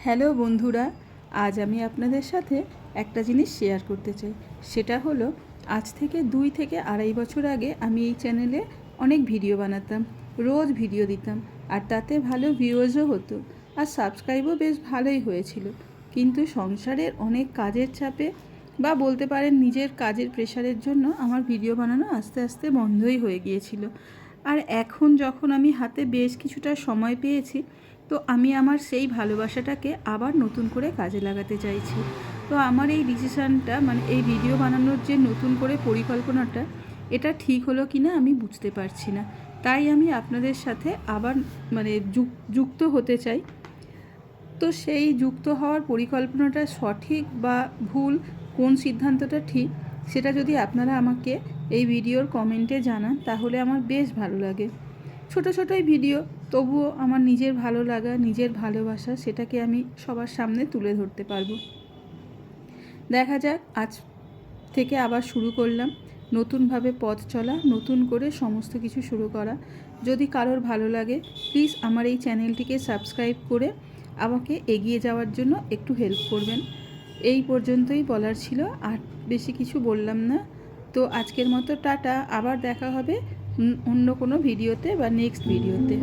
Hello বন্ধুরা, আজ আমি আপনাদের সাথে একটা জিনিস শেয়ার করতে চাই। সেটা হলো, আজ থেকে 2 থেকে আড়াই বছর আগে আমি এই চ্যানেলে অনেক ভিডিও বানাতাম, রোজ ভিডিও দিতাম, আর তাতে ভালো ভিউজও হতো, আর সাবস্ক্রাইবও বেশ ভালোই হয়েছিল। কিন্তু সংসারের অনেক কাজের চাপে বা বলতে পারেন নিজের কাজের প্রেশারের জন্য আমার ভিডিও বানানো আস্তে আস্তে বন্ধই হয়ে গিয়েছিল। আর এখন যখন আমি হাতে বেশ কিছুটা সময় পেয়েছি, তো আমি আমার সেই ভালোবাসাটাকে আবার নতুন করে কাজে লাগাতে চাইছি। তো আমার এই ডিসিশানটা, মানে এই ভিডিও বানানোর যে নতুন করে পরিকল্পনাটা, এটা ঠিক হলো কি না আমি বুঝতে পারছি না। তাই আমি আপনাদের সাথে আবার যুক্ত হতে চাই। তো সেই যুক্ত হওয়ার পরিকল্পনাটা সঠিক বা ভুল, কোন সিদ্ধান্তটা ঠিক, সেটা যদি আপনারা আমাকে এই ভিডিওর কমেন্টে জানান তাহলে আমার বেশ ভালো লাগে। ছোট ছোটোই ভিডিও, তবুও আমার নিজের ভালো লাগা, নিজের ভালোবাসা, সেটাকে আমি সবার সামনে তুলে ধরতে পারবো। দেখা যাক, আজ থেকে আবার শুরু করলাম নতুনভাবে পথ চলা, নতুন করে সমস্ত কিছু শুরু করা। যদি কারোর ভালো লাগে, প্লিজ আমার এই চ্যানেলটিকে সাবস্ক্রাইব করে আমাকে এগিয়ে যাওয়ার জন্য একটু হেল্প করবেন। এই পর্যন্তই বলার ছিল, আর বেশি কিছু বললাম না। তো আজকের মতো টাটা, আবার দেখা হবে অন্য কোনো ভিডিওতে বা নেক্সট ভিডিওতে।